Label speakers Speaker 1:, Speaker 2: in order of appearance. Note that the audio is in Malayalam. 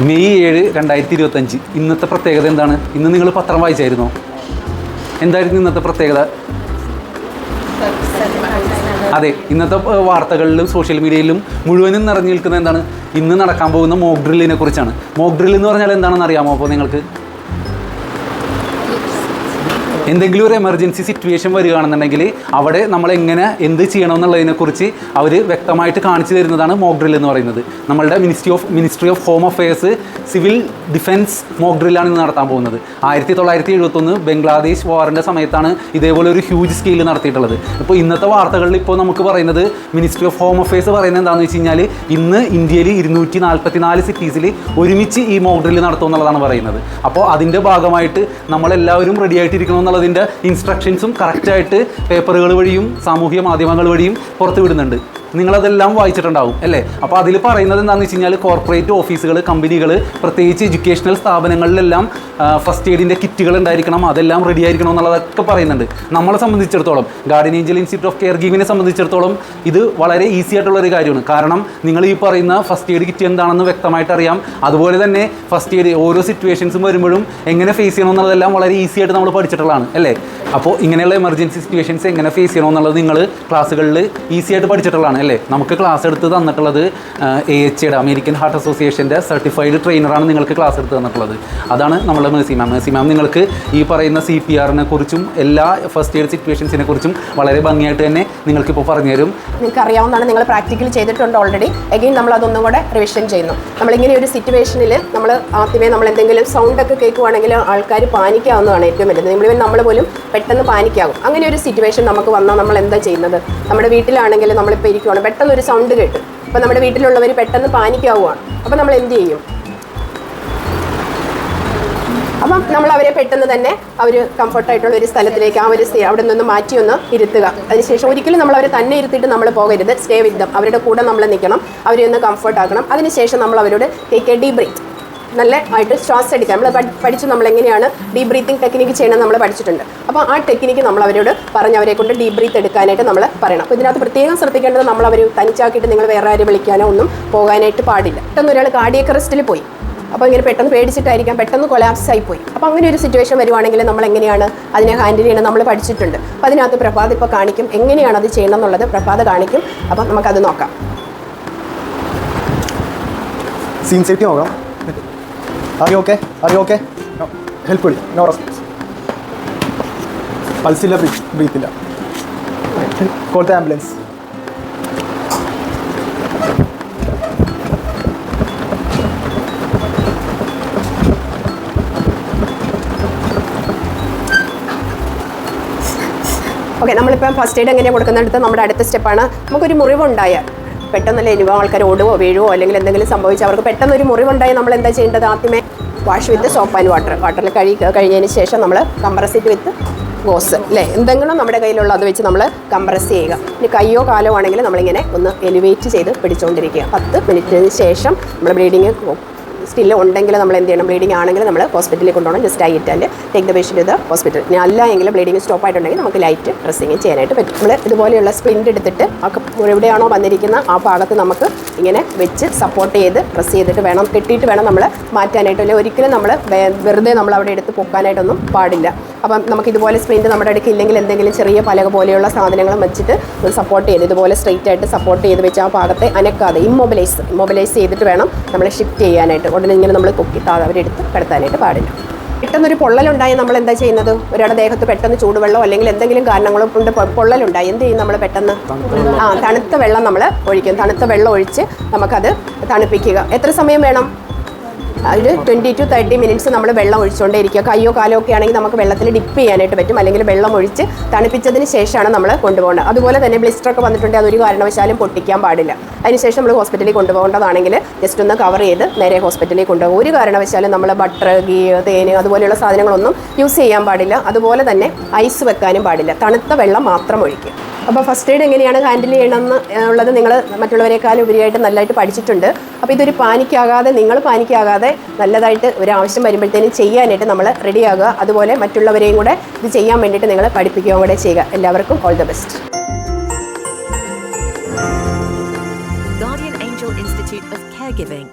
Speaker 1: മെയ് 7, 2025 ഇന്നത്തെ പ്രത്യേകത എന്താണ്? ഇന്ന് നിങ്ങൾ പത്രം വായിച്ചായിരുന്നോ? എന്തായിരുന്നു ഇന്നത്തെ പ്രത്യേകത? അതെ, ഇന്നത്തെ വാർത്തകളിലും സോഷ്യൽ മീഡിയയിലും മുഴുവനും നിറഞ്ഞു നിൽക്കുന്നത് എന്താണ്? ഇന്ന് നടക്കാൻ പോകുന്ന മോക്ക് ഡ്രില്ലിനെ കുറിച്ചാണ്. മോക്ക് ഡ്രിൽ എന്ന് പറഞ്ഞാൽ എന്താണെന്ന് അറിയാമോ അപ്പോൾ നിങ്ങൾക്ക്? എന്തെങ്കിലും ഒരു എമർജൻസി സിറ്റുവേഷൻ വരികയാണെന്നുണ്ടെങ്കിൽ അവിടെ നമ്മൾ എങ്ങനെ എന്ത് ചെയ്യണമെന്നുള്ളതിനെക്കുറിച്ച് അവർ വ്യക്തമായിട്ട് കാണിച്ചു തരുന്നതാണ് മോക്ക് ഡ്രിൽ എന്ന് പറയുന്നത്. നമ്മളുടെ ministry of home affairs civil defence mock ഡ്രില്ലാണ് ഇന്ന് നടത്താൻ പോകുന്നത്. 1971 ബംഗ്ലാദേശ് വാറിൻ്റെ സമയത്താണ് ഇതേപോലെ ഒരു ഹ്യൂജ് സ്കെയിൽ നടത്തിയിട്ടുള്ളത്. ഇപ്പോൾ ഇന്നത്തെ വാർത്തകളിൽ ഇപ്പോൾ നമുക്ക് പറയുന്നത് മിനിസ്ട്രി ഓഫ് ഹോം അഫെയർസ് പറയുന്നത് എന്താണെന്ന് വെച്ച് കഴിഞ്ഞാൽ ഇന്ന് ഇന്ത്യയിൽ 244 സിറ്റീസിൽ ഒരുമിച്ച് ഈ മോക്ക് ഡ്രിൽ നടത്തും എന്നുള്ളതാണ് പറയുന്നത്. അപ്പോൾ അതിൻ്റെ ഭാഗമായിട്ട് നമ്മളെല്ലാവരും റെഡി ആയിട്ടിരിക്കണം അതിൻ്റെ ഇൻസ്ട്രക്ഷൻസും കറക്റ്റായിട്ട് പേപ്പറുകൾ വഴിയും സാമൂഹിക മാധ്യമങ്ങൾ വഴിയും പുറത്തു വിടുന്നുണ്ട്. നിങ്ങളതെല്ലാം വായിച്ചിട്ടുണ്ടാവും അല്ലേ? അപ്പോൾ അതിൽ പറയുന്നത് എന്താണെന്ന് വെച്ച് കഴിഞ്ഞാൽ കോർപ്പറേറ്റ് ഓഫീസുകൾ, കമ്പനികൾ, പ്രത്യേകിച്ച് എഡ്യൂക്കേഷണൽ സ്ഥാപനങ്ങളിലെല്ലാം ഫസ്റ്റ് എയ്ഡിൻ്റെ കിറ്റുകൾ ഉണ്ടായിരിക്കണം, അതെല്ലാം റെഡി ആയിരിക്കണം എന്നുള്ളതൊക്കെ പറയുന്നുണ്ട്. നമ്മളെ സംബന്ധിച്ചിടത്തോളം Guardian Angel Institute of Care ഗിവിനെ സംബന്ധിച്ചിടത്തോളം ഇത് വളരെ ഈസി ആയിട്ടുള്ളൊരു കാര്യമാണ്. കാരണം നിങ്ങൾ ഈ പറയുന്ന ഫസ്റ്റ് എയ്ഡ് കിറ്റ് എന്താണെന്ന് വ്യക്തമായിട്ട് അറിയാം. അതുപോലെ തന്നെ ഫസ്റ്റ് എയ്ഡ് ഓരോ സിറ്റുവേഷൻസും വരുമ്പോഴും എങ്ങനെ ഫേസ് ചെയ്യണം എന്നുള്ളതെല്ലാം വളരെ ഈസി ആയിട്ട് നമ്മൾ പഠിച്ചിട്ടുള്ളതാണ് അല്ലേ? അപ്പോൾ ഇങ്ങനെയുള്ള എമർജൻസി സിറ്റുവേഷൻസ് എങ്ങനെ ഫേസ് ചെയ്യണം എന്നുള്ളത് നിങ്ങൾ ക്ലാസ്സുകളിൽ ഈസി ആയിട്ട് പഠിച്ചിട്ടുള്ളതാണ് അല്ലേ? നമുക്ക് ക്ലാസ് എടുത്ത് തന്നിട്ടുള്ളത് AHAയുടെ അമേരിക്കൻ ഹാർട്ട് അസോസിയേഷൻ്റെ സർട്ടിഫൈഡ് ട്രെയിനറാണ് നിങ്ങൾക്ക് ക്ലാസ് എടുത്ത് തന്നിട്ടുള്ളത്. അതാണ് നമ്മളുടെ മേഴ്സി മാം. മേഴ്സി മാം നിങ്ങൾക്ക് ഈ പറയുന്ന CPRനെ കുറിച്ചും എല്ലാ ഫസ്റ്റ് എയ്ഡ് സിറ്റുവേഷൻസിനെ കുറിച്ചും വളരെ ഭംഗിയായിട്ട് തന്നെ നിങ്ങൾക്കിപ്പോൾ പറഞ്ഞു തരും.
Speaker 2: നിങ്ങൾക്ക് അറിയാവുന്നതാണ്, നിങ്ങൾ പ്രാക്ടിക്കൽ ചെയ്തിട്ടുണ്ട് ഓൾറെഡി. എഗെയിൻ നമ്മൾ അതൊന്നും കൂടെ റിവിഷൻ ചെയ്യുന്നു. നമ്മളിങ്ങനെ ഒരു സിറ്റുവേഷനിൽ നമ്മൾ ആദ്യമേ നമ്മൾ എന്തെങ്കിലും സൗണ്ടൊക്കെ കേൾക്കുവാണെങ്കിൽ ആൾക്കാർ പാനിക്കാവുന്നതാണ് ഏറ്റവും വലുത്. നമ്മൾ പോലും പെട്ടെന്ന് പാനിക്കാകും. അങ്ങനെ ഒരു സിറ്റുവേഷൻ നമുക്ക് വന്നാൽ നമ്മൾ എന്താ ചെയ്യുന്നത്? നമ്മുടെ വീട്ടിലാണെങ്കിൽ നമ്മളിപ്പോൾ ഇരിക്കുവാണ്, പെട്ടെന്ന് ഒരു സൗണ്ട് കേട്ടു. അപ്പോൾ നമ്മുടെ വീട്ടിലുള്ളവർ പെട്ടെന്ന് പാനിക്കാവുകയാണ്. അപ്പോൾ നമ്മൾ എന്ത് ചെയ്യും? അപ്പം നമ്മൾ അവരെ പെട്ടെന്ന് തന്നെ അവർ കംഫർട്ടായിട്ടുള്ള ഒരു സ്ഥലത്തിലേക്ക് അവിടെ നിന്ന് മാറ്റി ഒന്ന് ഇരുത്തുക. അതിനുശേഷം ഒരിക്കലും നമ്മൾ അവരെ തന്നെ ഇരുത്തിയിട്ട് നമ്മൾ പോകരുത്. Stay with dum. അവരുടെ കൂടെ നമ്മൾ നിൽക്കണം, അവരെ ഒന്ന് കംഫർട്ട് ആക്കണം. അതിനുശേഷം നമ്മൾ അവരോട് ടേക്ക് എ ഡീപ് ബ്രീത്ത്, നല്ല ആയിട്ട് ശ്വാസം എടുക്കാം. നമ്മൾ പഠിച്ചു നമ്മൾ എങ്ങനെയാണ് ഡീപ് ബ്രീത്തിങ് ടെക്നിക്ക് ചെയ്യണം നമ്മൾ പഠിച്ചിട്ടുണ്ട്. അപ്പോൾ ആ ടെക്നിക്ക് നമ്മൾ അവരോട് പറഞ്ഞ് അവരെ കൊണ്ട് ഡീപ് ബ്രീത്ത് എടുക്കാനായിട്ട് നമ്മൾ പറയണം. അപ്പോൾ ഇതിനകത്ത് പ്രത്യേകം ശ്രദ്ധിക്കേണ്ടത് നമ്മൾ അവർ തനിച്ചാക്കിയിട്ട് നിങ്ങൾ വേറെ ആരും വിളിക്കാനോ ഒന്നും പോകാനായിട്ട് പാടില്ല. പെട്ടെന്ന് ഒരാൾ കാർഡിയക് അറസ്റ്റിൽ പോയി, അപ്പോൾ ഇങ്ങനെ പെട്ടെന്ന് പേടിച്ചിട്ടായിരിക്കാം, പെട്ടെന്ന് കൊളാപ്സ് ആയിപ്പോയി. അപ്പോൾ അങ്ങനെ ഒരു സിറ്റുവേഷൻ വരുവാണെങ്കിൽ നമ്മൾ എങ്ങനെയാണ് അതിനെ ഹാൻഡിൽ ചെയ്യണം നമ്മൾ പഠിച്ചിട്ടുണ്ട്. അപ്പോൾ അതിനകത്ത് പ്രഭാത് ഇപ്പോൾ കാണിക്കും എങ്ങനെയാണ് അത് ചെയ്യണം എന്നുള്ളത്. പ്രഭാത് കാണിക്കും. അപ്പം നമുക്കത് നോക്കാം.
Speaker 3: സീൻ സേഫ്റ്റി നോക്കാം. Are you okay? No. Help me. No response. Pulse illa, breathe illa. Call the ambulance.
Speaker 2: Okay, നമ്മളിപ്പോൾ ഫസ്റ്റ് എയ്ഡ് എങ്ങനെയാണ് കൊടുക്കുന്നിടത്ത് നമ്മുടെ അടുത്ത സ്റ്റെപ്പാണ്. നമുക്കൊരു മുറിവുണ്ടായാൽ പെട്ടെന്നല്ലേ ഇനി ആൾക്കാർ ഓടുവോ വീഴുവോ അല്ലെങ്കിൽ എന്തെങ്കിലും സംഭവിച്ചാൽ അവർക്ക് പെട്ടെന്നൊരു മുറിവുണ്ടായി നമ്മൾ എന്താ ചെയ്യേണ്ടത്? ആദ്യമേ വാഷ് വിത്ത് സോപ്പ് ആൻഡ് വാട്ടറിൽ കഴിഞ്ഞതിന് ശേഷം നമ്മൾ കംപ്രസ് ഇറ്റ് വിത്ത് ഗോസ് അല്ലേ, എന്തെങ്കിലും നമ്മുടെ കയ്യിലുള്ള അത് വെച്ച് നമ്മൾ കംപ്രസ് ചെയ്യുക. ഇനി കയ്യോ കാലോ ആണെങ്കിൽ നമ്മളിങ്ങനെ ഒന്ന് എലിവേറ്റ് ചെയ്ത് പിടിച്ചുകൊണ്ടിരിക്കുക. 10 മിനിറ്റിന് ശേഷം നമ്മൾ ബ്ലീഡിങ് സ്റ്റില്ല് ഉണ്ടെങ്കിൽ നമ്മൾ എന്ത് ചെയ്യണം? ബ്ലീഡിങ് ആണെങ്കിൽ നമ്മൾ ഹോസ്പിറ്റലിൽ കൊണ്ടുപോകണം. Just wait and take the patient to the hospital. ഇനി അല്ല എങ്കിൽ ബ്ലീഡിങ് സ്റ്റോപ്പ് ആയിട്ടുണ്ടെങ്കിൽ നമുക്ക് ലൈറ്റ് ഡ്രസ്സിങ് ചെയ്യാനായിട്ട് പറ്റും. നമ്മൾ ഇതുപോലെയുള്ള സ്പ്ലിൻ്റ് എടുത്തിട്ട് എവിടെയാണോ വന്നിരിക്കുന്ന ആ ഭാഗത്ത് നമുക്ക് ഇങ്ങനെ വെച്ച് സപ്പോർട്ട് ചെയ്ത് പ്രസ് ചെയ്തിട്ട് വേണം, കെട്ടിയിട്ട് വേണം നമ്മൾ മാറ്റാനായിട്ട്. അല്ലെങ്കിൽ ഒരിക്കലും നമ്മൾ വെറുതെ നമ്മൾ അവിടെ എടുത്ത് പൊക്കാനായിട്ടൊന്നും പാടില്ല. അപ്പം നമുക്ക് ഇതുപോലെ സ്പ്ലിൻ്റ് നമ്മുടെ അടുക്ക് ഇല്ലെങ്കിൽ എന്തെങ്കിലും ചെറിയ പലക പോലെയുള്ള സാധനങ്ങളും വെച്ചിട്ട് സപ്പോർട്ട് ചെയ്ത് ഇതുപോലെ സ്ട്രെയിറ്റ് ആയിട്ട് സപ്പോർട്ട് ചെയ്ത് വെച്ച് ആ ഭാഗത്തെ അനക്കാതെ ഇമ്മൊബിലൈസ് ചെയ്തിട്ട് വേണം നമ്മൾ ഷിഫ്റ്റ് ചെയ്യാനായിട്ട്. ഉടനെ ഇങ്ങനെ നമ്മൾ പൊക്കിത്താതെ അവരെടുത്ത് കിടത്താനായിട്ട് പാടില്ല. പെട്ടെന്നൊരു പൊള്ളലുണ്ടായി നമ്മൾ എന്താ ചെയ്യുന്നത്? ഒരാളുടെ ദേഹത്ത് പെട്ടെന്ന് ചൂടുവെള്ളം അല്ലെങ്കിൽ എന്തെങ്കിലും കാരണങ്ങളും കൊണ്ട് പൊള്ളലുണ്ടായി എന്ത് ചെയ്യും? നമ്മൾ പെട്ടെന്ന് തണുത്ത വെള്ളം നമ്മൾ ഒഴിക്കും. തണുത്ത വെള്ളം ഒഴിച്ച് നമുക്കത് തണുപ്പിക്കുക. എത്ര സമയം വേണം? ഒരു 20 to 30 മിനിറ്റ്സ് നമ്മൾ വെള്ളം ഒഴിച്ചുകൊണ്ടേ ഇരിക്കുക. കയ്യോ കാലോ ഒക്കെ ആണെങ്കിൽ നമുക്ക് വെള്ളത്തിൽ ഡിപ്പ് ചെയ്യാനായിട്ട് പറ്റും. അല്ലെങ്കിൽ വെള്ളം ഒഴിച്ച് തണുപ്പിച്ചതിന് ശേഷമാണ് നമ്മൾ കൊണ്ടുപോകേണ്ടത്. അതുപോലെ തന്നെ ബ്ലിസ്റ്ററൊക്കെ വന്നിട്ടുണ്ടെങ്കിൽ അതൊരു കാരണവശാലും പൊട്ടിക്കാൻ പാടില്ല. അതിനുശേഷം നമ്മൾ ഹോസ്പിറ്റലിൽ കൊണ്ടുപോകേണ്ടതാണെങ്കിൽ ജസ്റ്റ് ഒന്ന് കവർ ചെയ്ത് നേരെ ഹോസ്പിറ്റലിൽ കൊണ്ടുപോകും. ഒരു കാരണവശാലും നമ്മൾ ബട്ടർ, ഗീ, തേന് അതുപോലെയുള്ള സാധനങ്ങളൊന്നും യൂസ് ചെയ്യാൻ പാടില്ല. അതുപോലെ തന്നെ ഐസ് വെക്കാനും പാടില്ല. തണുത്ത വെള്ളം മാത്രം ഒഴിക്കുക. അപ്പോൾ ഫസ്റ്റ് എയ്ഡ് എങ്ങനെയാണ് ഹാൻഡിൽ ചെയ്യണമെന്ന് ഉള്ളത് നിങ്ങൾ മറ്റുള്ളവരെക്കാളും ഉപരിയായിട്ട് നല്ലതായിട്ട് പഠിച്ചിട്ടുണ്ട്. അപ്പോൾ ഇതൊരു നിങ്ങൾ പാനിക്കാകാതെ നല്ലതായിട്ട് ഒരു ആവശ്യം വരുമ്പോഴത്തേനും ചെയ്യാനായിട്ട് നമ്മൾ റെഡിയാകുക. അതുപോലെ മറ്റുള്ളവരെയും കൂടെ ഇത് ചെയ്യാൻ വേണ്ടിയിട്ട് നിങ്ങൾ പഠിപ്പിക്കുകയും കൂടെ ചെയ്യുക. എല്ലാവർക്കും all the best.
Speaker 4: Guardian Angel Institute of Caregiving.